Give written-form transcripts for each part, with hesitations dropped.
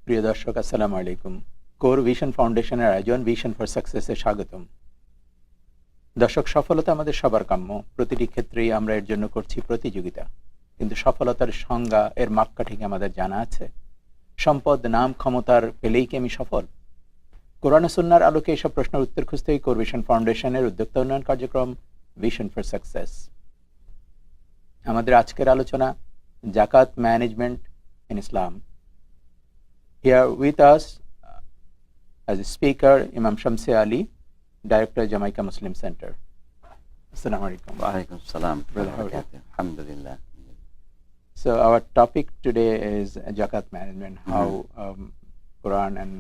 প্রিয় দর্শক, আসসালামু আলাইকুম। কোর ভিশন ফাউন্ডেশনের আয়োজন ভিশন ফর সাকসেসে স্বাগতম। দর্শক, সফলতা আমাদের সবার কাম্য। প্রতিটি ক্ষেত্রেই আমরা এর জন্য করছি প্রতিযোগিতা, কিন্তু সফলতার সংজ্ঞা, এর মাপকাঠি কি আমাদের জানা আছে? সম্পদ, নাম, ক্ষমতার পেলেই কি আমি সফল? কোরআন ও সুন্নাহর আলোকে এসব প্রশ্নের উত্তর খুঁজতেই কোর ভিশন ফাউন্ডেশনের উদ্যোক্তা উন্নয়ন কার্যক্রম ভিশন ফর সাকসেস। আমাদের আজকের আলোচনা জাকাত management in Islam. Here with us as a speaker, Imam Shamsi Ali, Director, Jamaica Muslim Center. Assalamu alaikum. Wa alaikum salam. Brother, how are you? Alhamdulillah. So our topic today is zakat management, how Quran and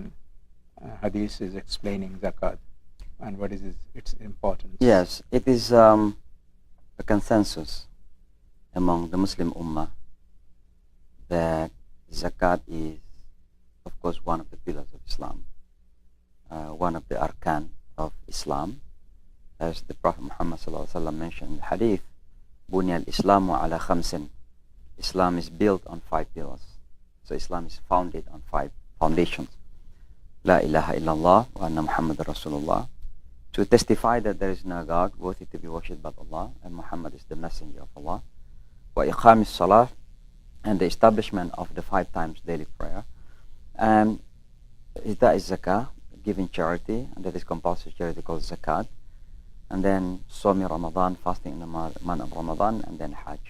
Hadith is explaining zakat and what is its importance. Yes, it is a consensus among the Muslim Ummah that zakat is, of course, one of the pillars of Islam, one of the arkan of Islam, as the Prophet Muhammad mentioned in the hadith, "Bunya al-Islamu ala khamsin." Islam is built on 5 pillars. So Islam is founded on 5 foundations. La ilaha illallah wa anna Muhammad Rasulullah. To testify that there is no God worthy to be worshipped but Allah, and Muhammad is the messenger of Allah. Wa iqam salah, and the establishment of the 5 times daily prayer. And that is zakah, giving charity, and that is compulsory charity called zakat. And then Somi Ramadan, fasting in the month of Ramadan, and then Hajj.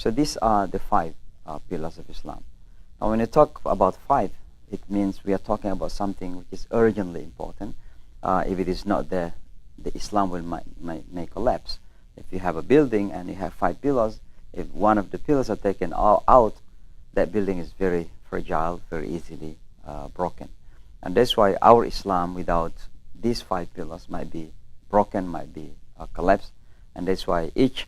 So these are the 5 pillars of Islam. Now when you talk about 5, it means we are talking about something which is urgently important. If it is not there, the Islam will may collapse. If you have a building and you have 5 pillars, if one of the pillars are taken out, that building is very fragile, very easily broken. And that's why our Islam without these 5 pillars might be broken, might be collapsed. And that's why each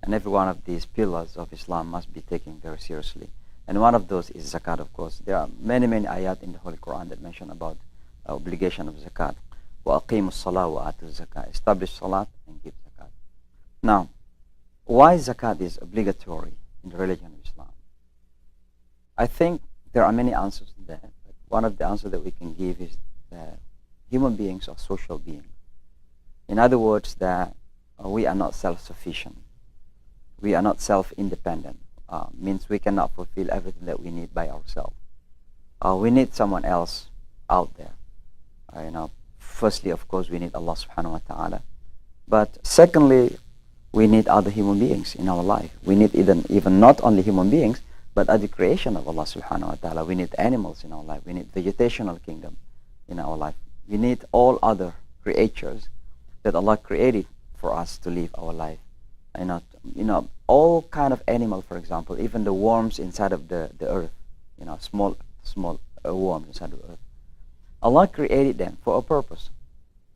and every one of these pillars of Islam must be taken very seriously. And one of those is zakat, of course. There are many ayat in the Holy Quran that mention about obligation of zakat. وَأَقِيمُوا الصَّلَاةَ وَآتُوا الزَّكَاةَ. Establish salat and give zakat. Now, why zakat is obligatory in the religion of Islam? I think there are many answers to that. But one of the answers that we can give is that human beings are social beings. In other words, that we are not self-sufficient. We are not self-independent. Means we cannot fulfill everything that we need by ourselves. We need someone else out there. Firstly, of course, we need Allah subhanahu wa ta'ala. But secondly, we need other human beings in our life. We need even not only human beings, but at the creation of Allah subhanahu wa ta'ala. We need animals in our life. We need vegetational kingdom in our life. We need all other creatures that Allah created for us to live our life. All kind of animal, for example, even the worms inside of the earth, small worms inside of the earth. Allah created them for a purpose,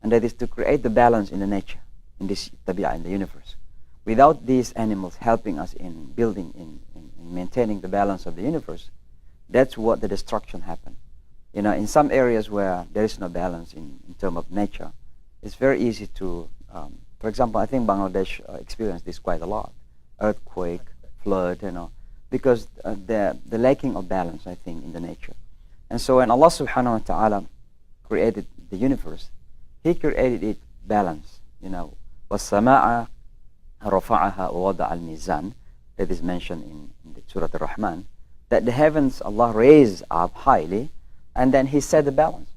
and that is to create the balance in the nature, in this tabi'ah, in the universe. Without these animals helping us in building, in maintaining the balance of the universe, that's what the destruction happened. In some areas where there is no balance in terms of nature, it's very easy to, for example, I think Bangladesh experienced this quite a lot. Earthquake, flood, because the lacking of balance, I think, in the nature. And so when Allah subhanahu wa ta'ala created the universe, He created it balanced. وَالسَّمَاءَ رَفَعَهَا وَوَضَعَ الْمِيزَانَ, that is mentioned in the Surah Ar-Rahman, that the heavens Allah raised up highly, and then He set the balance.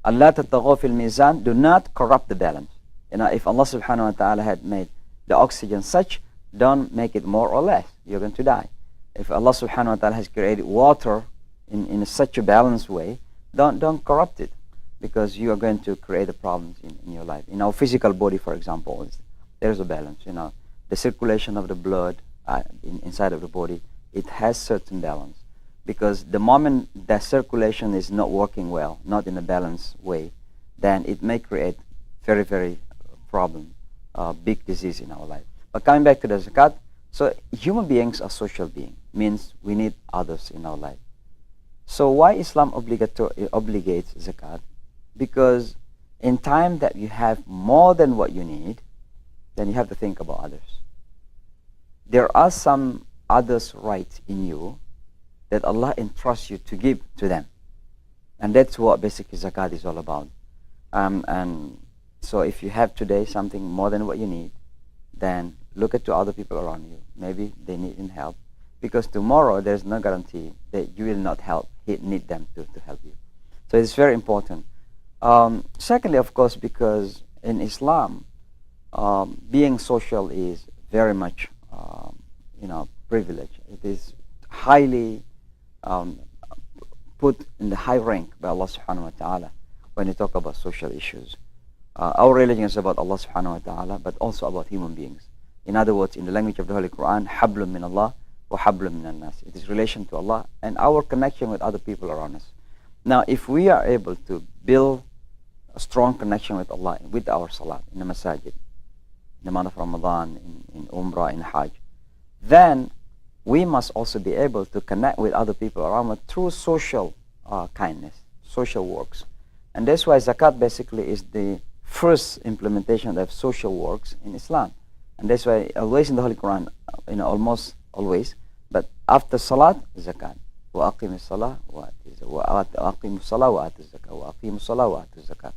Allah تَطَغَوْا فِي الْمِيزَانِ, do not corrupt the balance. If Allah subhanahu wa ta'ala had made the oxygen such, don't make it more or less. You're going to die. If Allah subhanahu wa ta'ala has created water in such a balanced way, don't corrupt it, because you are going to create the problems in your life. In our physical body, for example, there's a balance. The circulation of the blood inside of the body, it has certain balance. Because the moment that circulation is not working well, not in a balanced way, then it may create very problem, big disease in our life. But coming back to the zakat, so human beings are social beings, means we need others in our life. So why Islam obligates zakat? Because in time that you have more than what you need, then you have to think about others. There are some others' rights in you that Allah entrusts you to give to them. And that's what basically zakat is all about. And so if you have today something more than what you need, then look at to other people around you. Maybe they need help, because tomorrow there's no guarantee that you will not need them to help you. So it's very important. Secondly, of course, because in Islam, being social is very much, privilege. It is highly put in the high rank by Allah subhanahu wa ta'ala when you talk about social issues. Our religion is about Allah subhanahu wa ta'ala, but also about human beings. In other words, in the language of the Holy Quran, hablum min Allah wa hablum min nas. It is relation to Allah and our connection with other people around us. Now, if we are able to build a strong connection with Allah with our salat in the masajid, in the month of Ramadan, in Umrah, in Hajj, then we must also be able to connect with other people around us through social kindness, social works. And that's why zakat basically is the first implementation of social works in Islam. And that's why always in the Holy Quran, almost always, but after salat, zakat. وَأَقِيمُ الصَّلَاةَ وَأَقِيمُ الصَّلَاةَ وَآتِ الزَّكَاةَ وَأَقِيمُ الصَّلَاةَ وَآتِ الزَّكَاةَ.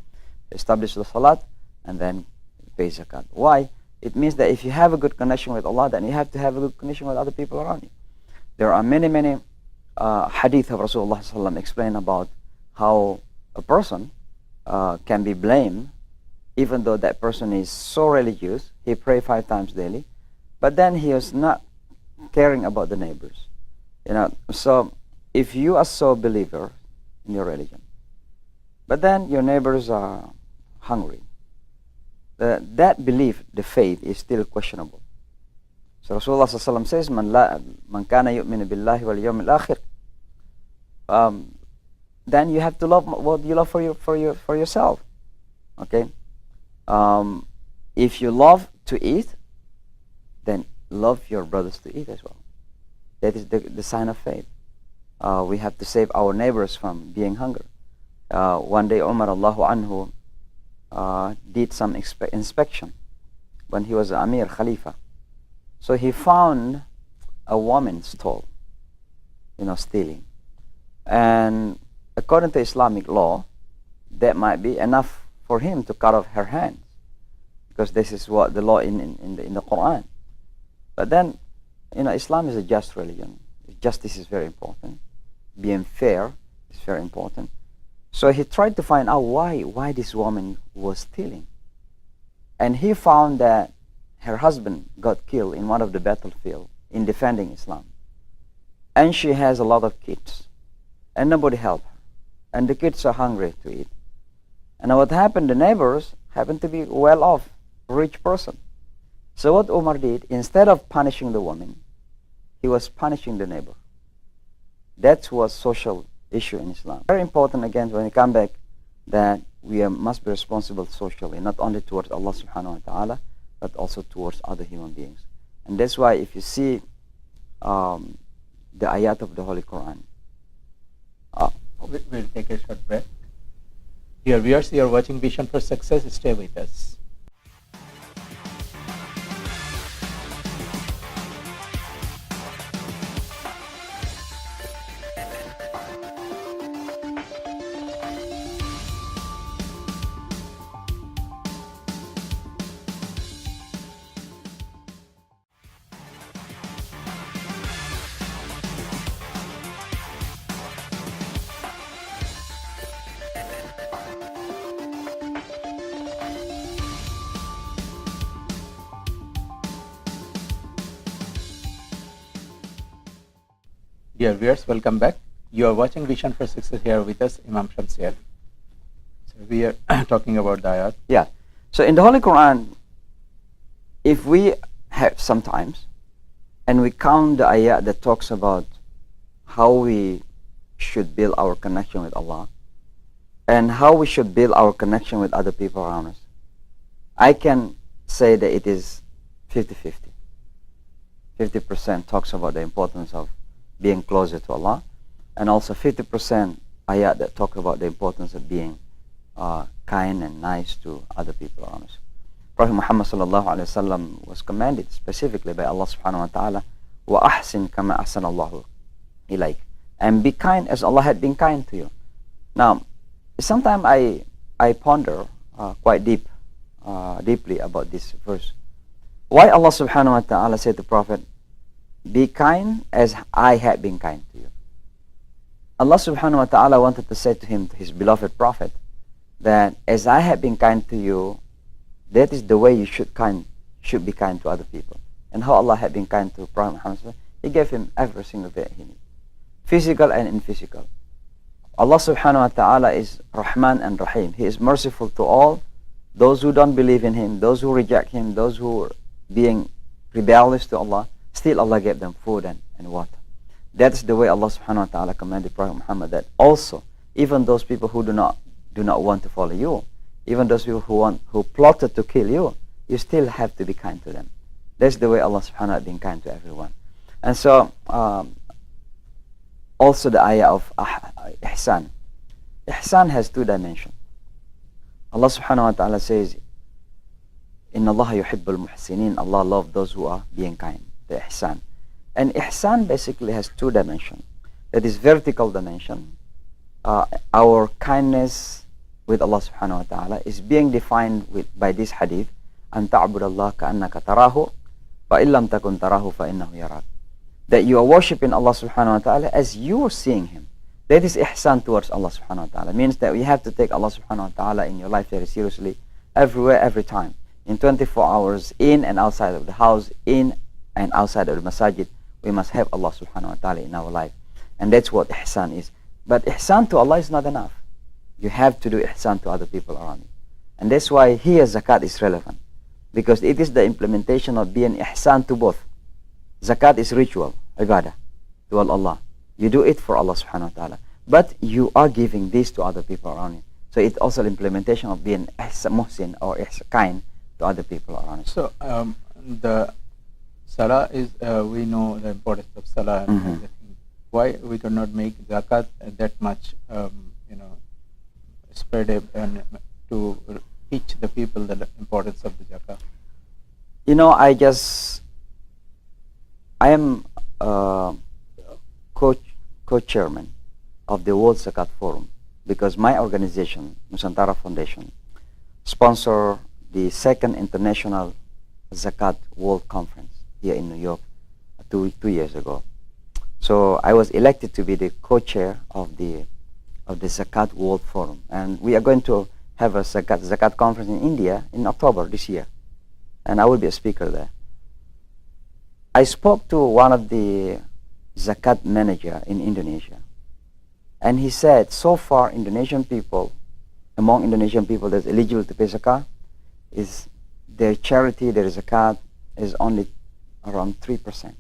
Establish the salat and then pay zakat. Why? It means that if you have a good connection with Allah, then you have to have a good connection with other people around you. There are many hadith of Rasulullah sallallahu explain about how a person can be blamed even though that person is so religious, he pray 5 times daily, but then he is not caring about the neighbors. So if you are so believer in your religion, but then your neighbors are hungry, that belief, the faith, is still questionable. So Rasulullah sallallahu says, "Man kana yu'minu billahi wal yawmil akhir." Then you have to love what you love for yourself. Okay. If you love to eat, then love your brothers to eat as well. That is the sign of faith. We have to save our neighbors from being hungry. One day Umar Allahu anhu did some inspection when he was Amir Khalifa. So he found a woman's stall, stealing. And according to Islamic law, that might be enough for him to cut off her hands, because this is what the law in the Quran. But then, Islam is a just religion. Justice is very important. Being fair is very important. So he tried to find out why this woman was stealing. And he found that her husband got killed in one of the battlefield in defending Islam. And she has a lot of kids. And nobody helped her. And the kids are hungry to eat. And what happened, the neighbors happened to be well-off, rich person. So what Umar did, instead of punishing the woman, he was punishing the neighbor. That was social issue in Islam. Very important, again, when you come back, that we must be responsible socially, not only towards Allah subhanahu wa ta'ala, but also towards other human beings. And that's why if you see the ayat of the Holy Quran. We'll take a short break. Dear viewers, you are watching Vision for Success. Stay with us. Dear viewers, welcome back. You are watching Vision for Success. Here with us, Imam Shamsi. So we are talking about the ayat. Yeah. So in the Holy Quran, if we have sometimes, and we count the ayat that talks about how we should build our connection with Allah, and how we should build our connection with other people around us, I can say that it is 50-50. 50% talks about the importance of being closer to Allah, and also 50% ayat that talk about the importance of being kind and nice to other people around us. Prophet Muhammad sallallahu alaihi wasallam was commanded specifically by Allah subhanahu wa ta'ala, wa ahsin kama ahsan Allahu ilayk, and be kind as Allah had been kind to you. Now, sometimes I ponder quite deeply about this verse. Why Allah subhanahu wa ta'ala said to Prophet, be kind as I have been kind to you. Allah subhanahu wa ta'ala wanted to say to him, to his beloved Prophet, that as I have been kind to you, that is the way you should be kind to other people. And how Allah had been kind to Prophet Muhammad, He gave him every single thing he needed, physical and in-physical. Allah subhanahu wa ta'ala is Rahman and Rahim. He is merciful to all those who don't believe in Him, those who reject Him, those who are being rebellious to Allah. Still Allah gave them food and water. That's the way Allah subhanahu wa ta'ala commanded Prophet Muhammad, that also even those people who do not want to follow you, even those people who plotted to kill you, you still have to be kind to them. That's the way Allah subhanahu wa ta'ala has been kind to everyone. And so also the ayah of ihsan. Ihsan has two dimensions. Allah subhanahu wa ta'ala says, Inna Allah yuhibbul muhsinin. Allah loves those who are being kind, the ihsan. And ihsan basically has two dimensions. That is vertical dimension. Our kindness with Allah subhanahu wa ta'ala is being defined by this hadith, أن تعبد الله كأنك تراه فإن لم تكن تراه فإنه يراك. That you are worshipping Allah subhanahu wa ta'ala as you are seeing Him. That is ihsan towards Allah subhanahu wa ta'ala. Means that you have to take Allah subhanahu wa ta'ala in your life very seriously, everywhere, every time. In 24 hours, in and outside of the house, in and outside of the masajid, we must have Allah subhanahu wa ta'ala in our life. And that's what ihsan is. But ihsan to Allah is not enough. You have to do ihsan to other people around you. And that's why here zakat is relevant. Because it is the implementation of being ihsan to both. Zakat is ritual, ibadah, to Allah. You do it for Allah subhanahu wa ta'ala. But you are giving this to other people around you. So it's also the implementation of being muhsin or kind to other people around you. So the salah is, we know the importance of salah and everything. Why we cannot make zakat that much, spread and to teach the people the importance of the zakat? I am co-chairman of the World Zakat Forum, because my organization, Nusantara Foundation, sponsor the second International Zakat World Conference here in New York two years ago. So I was elected to be the co-chair of the Zakat World Forum, and we are going to have a Zakat conference in India in October this year, and I will be a speaker there. I spoke to one of the Zakat manager in Indonesia, and he said so far among Indonesian people that's eligible to pay zakat, is their charity, their zakat is only around 3%.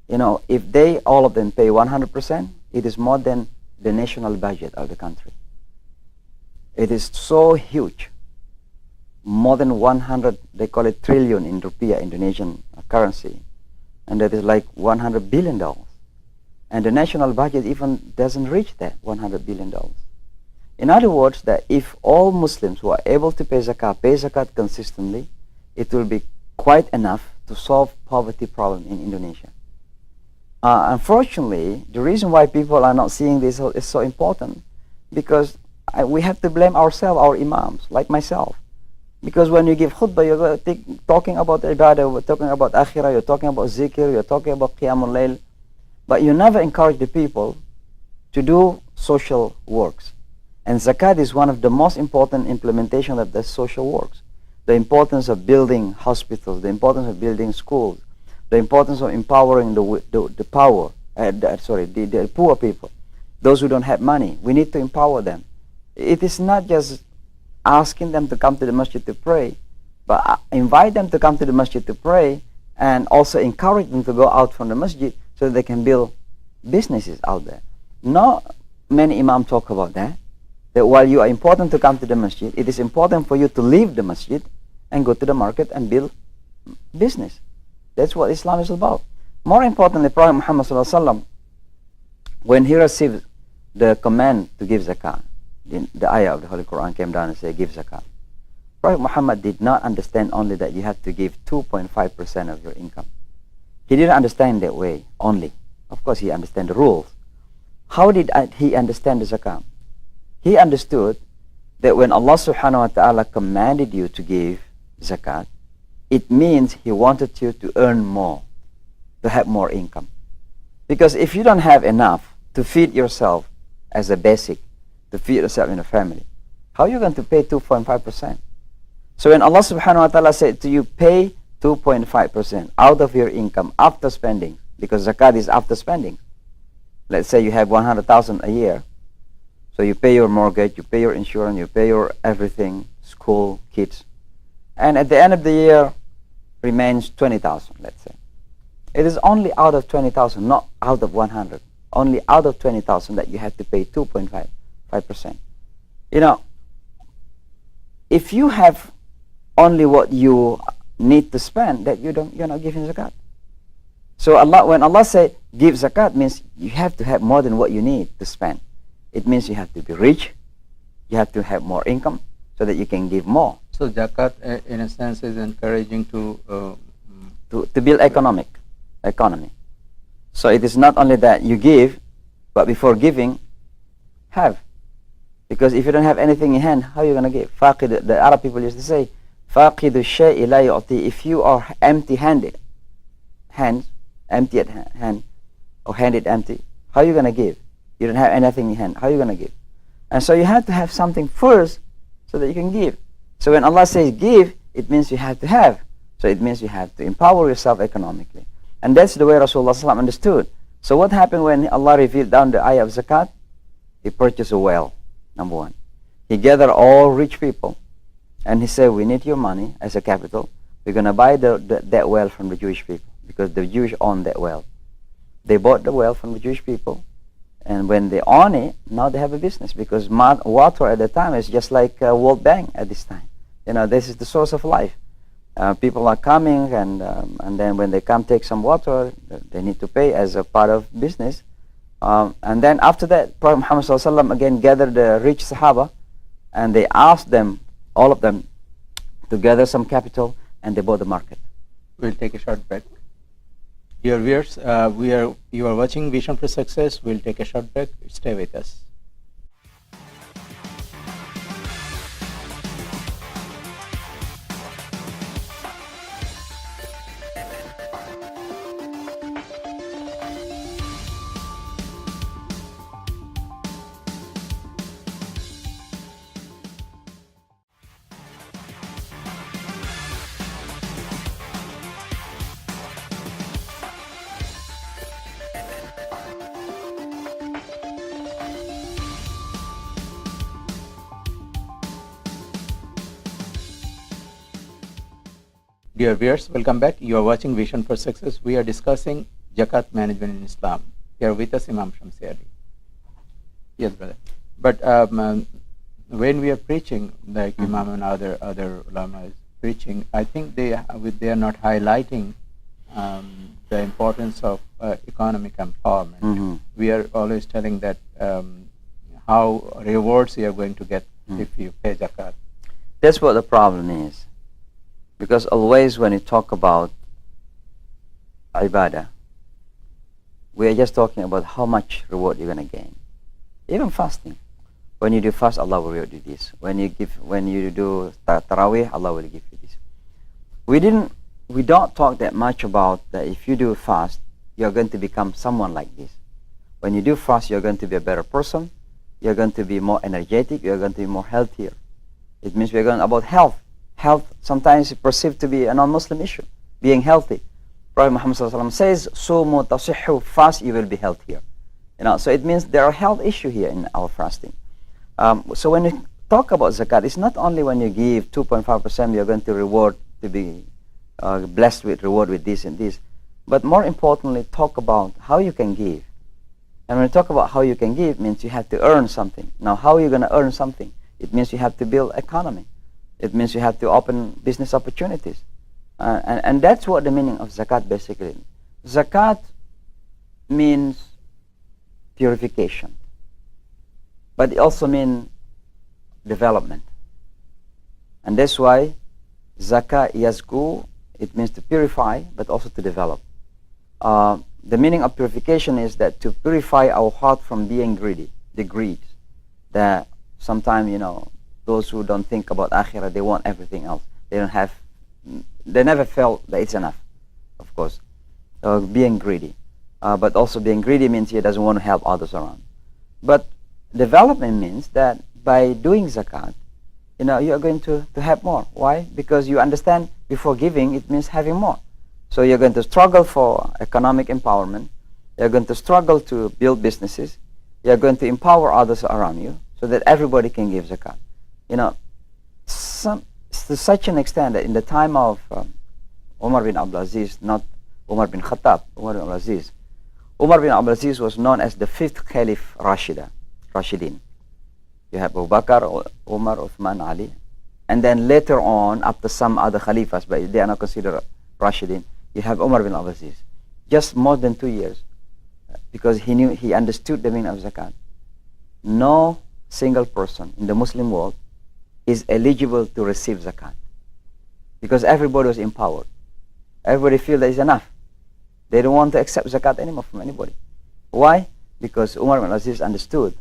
If all of them pay 100%, it is more than the national budget of the country. It is so huge, more than 100, they call it trillion in rupiah, Indonesian currency, and that is like $100 billion. And the national budget even doesn't reach that $100 billion. In other words, that if all Muslims who are able to pay zakat consistently, it will be quite enough to solve poverty problem in Indonesia. Unfortunately, the reason why people are not seeing this is so important, because we have to blame ourselves, our imams, like myself. Because when you give khutbah, you're talking about ibadah, you're talking about akhirah, you're talking about zikr, you're talking about qiyamul layl, but you never encourage the people to do social works. And zakat is one of the most important implementation of the social works. The importance of building hospitals, the importance of building schools, the importance of empowering the poor people, those who don't have money. We need to empower them. It is not just asking them to come to the masjid to pray, but invite them to come to the masjid to pray, and also encourage them to go out from the masjid so they can build businesses out there. Not many imams talk about that while you are important to come to the masjid, it is important for you to leave the masjid and go to the market and build business. That's what Islam is about. More importantly, Prophet Muhammad ﷺ, when he received the command to give zakah, the ayah of the Holy Quran came down and said, give zakat. Prophet Muhammad did not understand only that you have to give 2.5% of your income. He didn't understand that way only. Of course, he understand the rules. how did he understand the zakat? He understood that when Allah subhanahu wa ta'ala commanded you to give zakat, it means He wanted you to earn more, to have more income. Because if you don't have enough to feed yourself as a basic, to feed yourself in a family, how are you going to pay 2.5%? So when Allah subhanahu wa ta'ala said to you, pay 2.5% out of your income after spending, because zakat is after spending. Let's say you have 100,000 a year. So you pay your mortgage, you pay your insurance, you pay your everything, school, kids. And at the end of the year, remains 20,000, let's say. It is only out of 20,000, not out of 100. Only out of 20,000 that you have to pay 2.5%. You know, if you have only what you need to spend, that you're not giving zakat. So when Allah say give zakat, means you have to have more than what you need to spend. It means you have to be rich, you have to have more income so that you can give more. So zakat, in a sense, is encouraging to build economy. So it is not only that you give, but before giving, have. Because if you don't have anything in hand, how are you going to give? Faqid, the Arab people used to say, فَاقِدُ الشَّيْءِ لَا يُعْطِي. If you are empty-handed, empty at hand, or handed empty, how are you going to give? You don't have anything in hand. How are you going to give? And so you have to have something first so that you can give. So when Allah says give, it means you have to have. So it means you have to empower yourself economically. And that's the way Rasulullah SAW understood. So what happened when Allah revealed down the ayah of zakat? He purchased a well, number one. He gathered all rich people. And he said, we need your money as a capital. We're going to buy that well from the Jewish people, because the Jewish own that well. They bought the well from the Jewish people. And when they own it, now they have a business, because water at the time is just like World Bank at this time. You know, this is the source of life. People are coming, and then when they come take some water, they need to pay as a part of business. And then after that, Prophet Muhammad SAW again gathered the rich Sahaba, and they asked them, all of them, to gather some capital, and they bought the market. We'll take a short break. Dear viewers, you are watching Vision for Success. We'll take a short break. Stay with us. Dear viewers, welcome back. You are watching Vision for Success. We are discussing Zakat management in Islam. Here with us Imam Shamsi Ali. Yes, brother. But when we are preaching, like Imam and other ulama is preaching, I think they are not highlighting the importance of economic empowerment. We are always telling that how rewards you are going to get if you pay Zakat. That's what the problem is. Because always when you talk about ibadah, we are just talking about how much reward you're going to gain. Even fasting. When you do fast, Allah will reward you this. When you do tarawih, Allah will give you this. We don't talk that much about that if you do fast, you're going to become someone like this. When you do fast, you're going to be a better person. You're going to be more energetic. You're going to be more healthier. It means we're going about health. Health sometimes is perceived to be a non-Muslim issue, being healthy. Prophet Muhammad ﷺ says, "Sumu tasihhu," fast, you will be healthier. You know, so it means there are health issues here in our fasting. So when you talk about zakat, it's not only when you give 2.5%, you're going to be blessed with reward with this and this, but more importantly, talk about how you can give. And when you talk about how you can give, it means you have to earn something. Now, how are you going to earn something? It means you have to build economy. It means you have to open business opportunities. And that's what the meaning of zakat basically is. Zakat means purification. But it also means development. And that's why zakat yazku, it means to purify, but also to develop. the meaning of purification is that to purify our heart from being greedy, the greed, that sometimes, those who don't think about akhirah, they want everything else. They never felt that it's enough, of course. Being greedy. But also being greedy means he doesn't want to help others around. But development means that by doing zakat, you are going to have more. Why? Because you understand before giving, it means having more. So you're going to struggle for economic empowerment. You're going to struggle to build businesses. You're going to empower others around you so that everybody can give zakat. To such an extent that in the time of Umar bin Abdul Aziz, not Umar bin Khattab, Umar bin Abdul Aziz, Umar bin Abdul Aziz was known as the fifth Caliph Rashidin. You have Abu Bakr, Umar, Uthman, Ali, and then later on, after some other Khalifas, but they are not considered Rashidin, you have Umar bin Abdul Aziz. Just more than 2 years, because he understood the meaning of zakat. No single person in the Muslim world is eligible to receive zakat, because everybody was empowered. Everybody feels that is enough. They don't want to accept zakat anymore from anybody. Why? Because Umar bin Aziz understood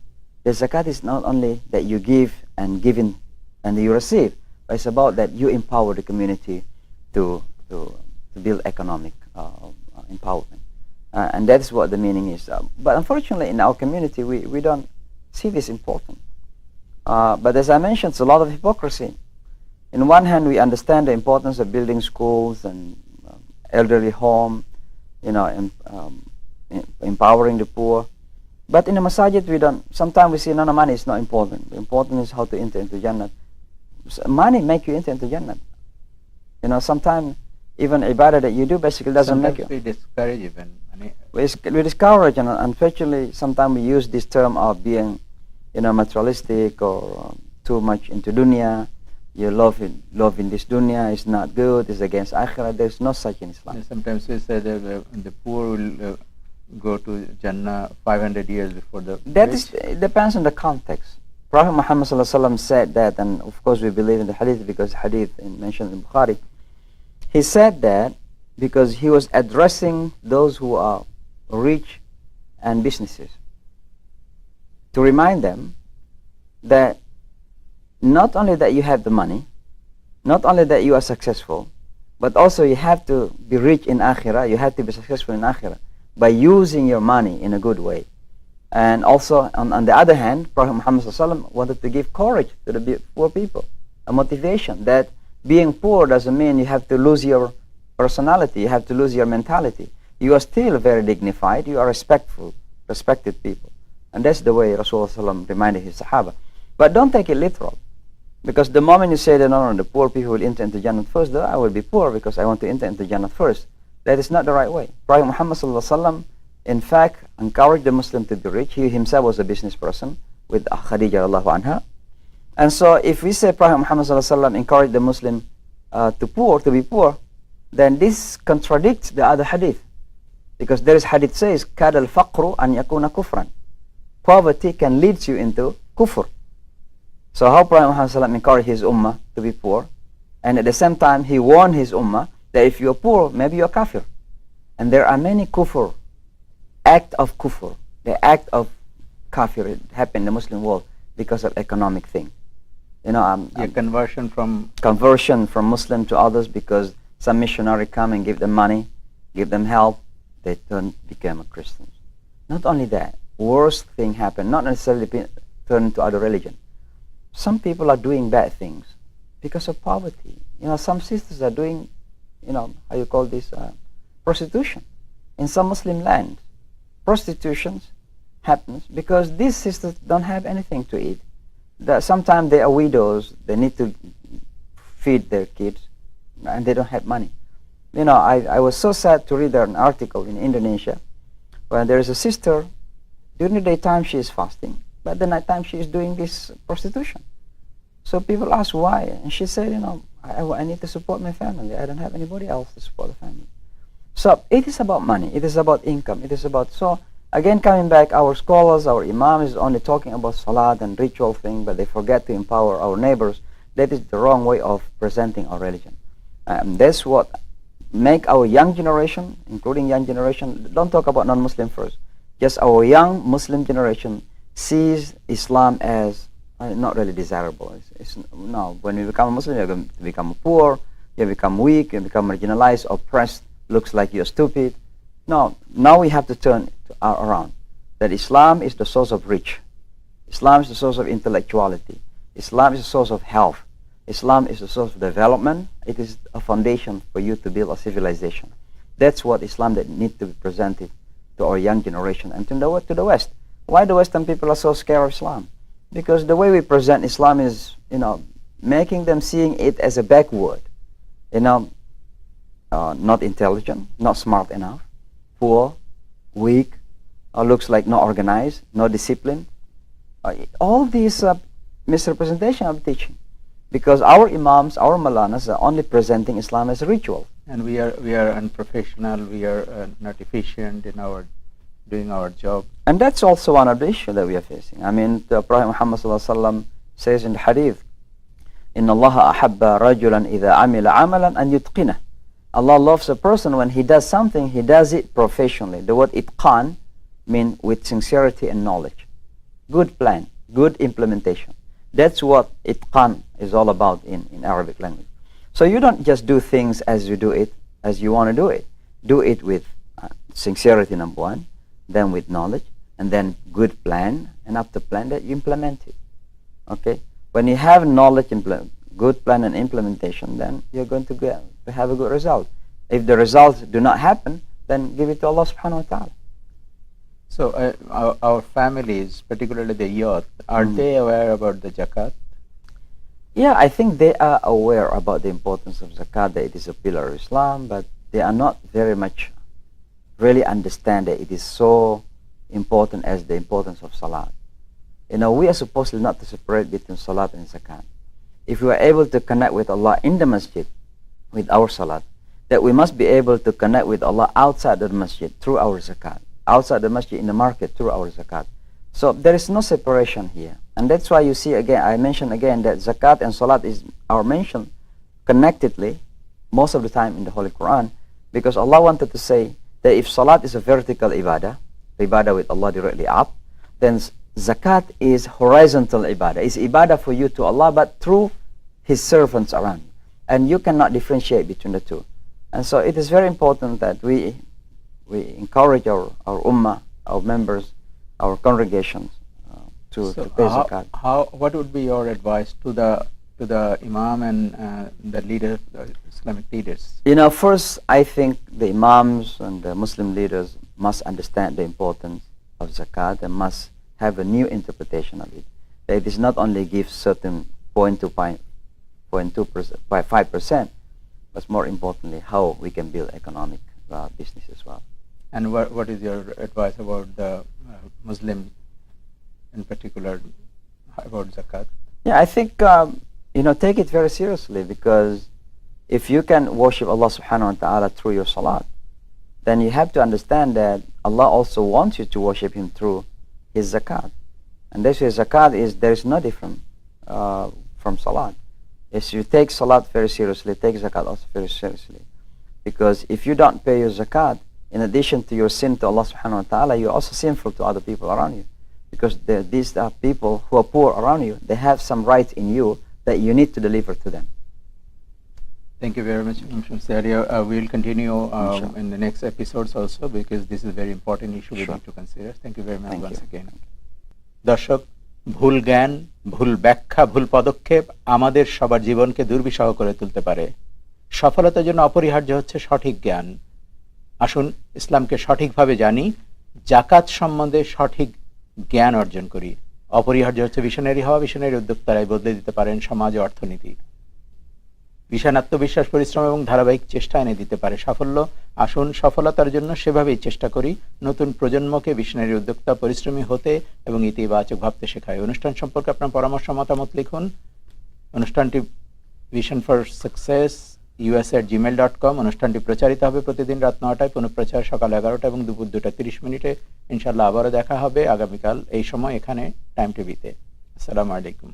that zakat is not only that you give and you receive, but it's about that you empower the community to build economic empowerment. And that's what the meaning is. But unfortunately, in our community, we don't see this important. But as I mentioned, it's a lot of hypocrisy. In one hand, we understand the importance of building schools and elderly home, empowering the poor. But in the masajid, sometimes we say, no, money is not important. The important is how to enter into Jannah. Money make you enter into Jannah. Sometimes even ibadah that you do basically doesn't make you. We discourage even. We discourage, and unfortunately, sometimes we use this term of being, materialistic or too much into dunya. You love in this dunya is not good, it's against akhirah. There's no such in Islam. Sometimes we say that the poor will go to Jannah 500 years before the rich. It depends on the context. Prophet Muhammad said that, and of course we believe in the hadith because hadith mentioned in Bukhari. He said that because he was addressing those who are rich and businesses to remind them that not only that you have the money, not only that you are successful, but also you have to be rich in akhirah, you have to be successful in akhirah by using your money in a good way. And also, on the other hand, Prophet Muhammad wanted to give courage to the poor people, a motivation that being poor doesn't mean you have to lose your personality, you have to lose your mentality. You are still very dignified, you are respected people. And that's the way Rasulullah reminded his Sahaba. But don't take it literal. Because the moment you say that, no, the poor people will enter into Jannah first, though I will be poor because I want to enter into Jannah first. That is not the right way. Prophet Muhammad in fact encouraged the Muslim to be rich. He himself was a business person with Khadija radiallahu anha. And so if we say Prophet Muhammad encouraged the Muslim to be poor, then this contradicts the other hadith. Because there is hadith says, كَادَ الْفَقْرُ أَنْ يَكُونَ كُفْرًا. Poverty can lead you into kufr. So how Prophet Muhammad encouraged his ummah to be poor, and at the same time he warned his ummah that if you are poor, maybe you are kafir. And there are many kufr, act of kufr, the act of kafir happen in the Muslim world because of economic thing. Conversion from Muslim to others because some missionary come and give them money, give them help, they become a Christian. Not only that, worst thing happen, not necessarily turn to other religion. Some people are doing bad things because of poverty. Some sisters are doing, prostitution in some Muslim land. Prostitution happens because these sisters don't have anything to eat. Sometimes they are widows, they need to feed their kids, and they don't have money. I was so sad to read an article in Indonesia where there is a sister, during the daytime she is fasting, but at the night time she is doing this prostitution. So people ask why, and she said, I need to support my family. I don't have anybody else to support the family. So it is about money, it is about income, it is about, so again coming back, our scholars, our imam is only talking about salat and ritual thing, but they forget to empower our neighbors. That is the wrong way of presenting our religion. That's what make our young generation, including young generation, don't talk about non-Muslim first, just our young Muslim generation sees Islam as not really desirable. No, when you become a Muslim, you're going to become poor, you become weak, you become marginalized, oppressed, looks like you're stupid. No, now we have to turn around. That Islam is the source of rich. Islam is the source of intellectuality. Islam is the source of health. Islam is the source of development. It is a foundation for you to build a civilization. That's what Islam that needs to be presented to our young generation and to the West. Why the Western people are so scared of Islam? Because the way we present Islam is, making them seeing it as a backward, not intelligent, not smart enough, poor, weak, or looks like not organized, not disciplined. All these misrepresentation of teaching. Because our imams, our malanas are only presenting Islam as a ritual. And we are unprofessional, we are not efficient in doing our job. And that's also one of the issues that we are facing. I mean, the Prophet Muhammad ﷺ says in the hadith, إِنَّ اللَّهَ أَحَبَّ رَجُلًا إِذَا عَمِلَ عَمَلًا أَنْ يُتْقِنَهُ. Allah loves a person when he does something, he does it professionally. The word itqan means with sincerity and knowledge. Good plan, good implementation. That's what itqan is all about in Arabic language. So you don't just do things as you do it, as you want to do it. Do it with sincerity, number one, then with knowledge, and then good plan, and after plan that you implement it. Okay? When you have knowledge, good plan and implementation, then you're going to have a good result. If the results do not happen, then give it to Allah subhanahu wa ta'ala. So our families, particularly the youth, are they aware about the zakat? Yeah, I think they are aware about the importance of zakat, that it is a pillar of Islam, but they are not very much really understand that it is so important as the importance of salat. We are supposed not to separate between salat and zakat. If we are able to connect with Allah in the masjid with our salat, that we must be able to connect with Allah outside the masjid through our zakat, outside the masjid in the market through our zakat. So there is no separation here. And that's why you see again, I mentioned again that zakat and salat are mentioned connectedly most of the time in the Holy Quran, because Allah wanted to say that if salat is a vertical ibadah with Allah directly up, then zakat is horizontal ibadah. It's ibadah for you to Allah, but through His servants around you. And you cannot differentiate between the two. And so it is very important that we encourage our ummah, our members, our congregations to pay zakat. What would be your advice to the imam and the Islamic leaders? First, I think the imams and the Muslim leaders must understand the importance of zakat and must have a new interpretation of it. That it is not only give certain 0.5%, but more importantly, how we can build economic business as well. And what is your advice about the Muslim in particular about zakat? Yeah, I think take it very seriously, because if you can worship Allah subhanahu wa ta'ala through your salat, then you have to understand that Allah also wants you to worship Him through His zakat. And this is zakat there is no different from salat. If you take salat very seriously, take zakat also very seriously. Because if you don't pay your zakat, in addition to your sin to Allah subhanahu wa ta'ala, you're also sinful to other people around you. Because these are people who are poor around you. They have some rights in you that you need to deliver to them. Thank you very much, Mr. Aria. We will continue in the next episodes also, because this is a very important issue we need to consider. Thank you very much once again. দর্শক, ভুল জ্ঞান, ভুল ব্যাখ্যা, ভুল পদক্ষেপ আমাদের সবার জীবনকে দুর্বিষহ করে তুলতে পারে। সফলতার জন্য অপরিহার্য হচ্ছে সঠিক জ্ঞান। আসুন ইসলামকে সঠিকভাবে জানি, জাকাত সম্বন্ধে সঠিক জ্ঞান অর্জন করি। অপরিহার্য হচ্ছে ভিশনারি হওয়া। ভিশনারি উদ্যোক্তারাই বদলে দিতে পারেন সমাজ ও অর্থনীতি। বিশাল আত্মবিশ্বাস, পরিশ্রম এবং ধারাবাহিক চেষ্টা এনে দিতে পারে সাফল্য। আসুন সফলতার জন্য সেভাবেই চেষ্টা করি। নতুন প্রজন্মকে ভিশনারি উদ্যোক্তা, পরিশ্রমী হতে এবং ইতিবাচক ভাবতে শেখায়। অনুষ্ঠান সম্পর্কে আপনার পরামর্শ, মতামত লিখুন। অনুষ্ঠানটি ভিশন ফর সাকসেস USA@gmail.com। অনুষ্ঠানটি প্রচারিত হবে প্রতিদিন রাত 9টায়, পুনঃপ্রচার সকাল 11টা এবং দুপুর 2:30। ইনশাআল্লাহ আবারও দেখা হবে আগামীকাল এই সময় এখানে টাইম টিভিতে। আসসালামু আলাইকুম।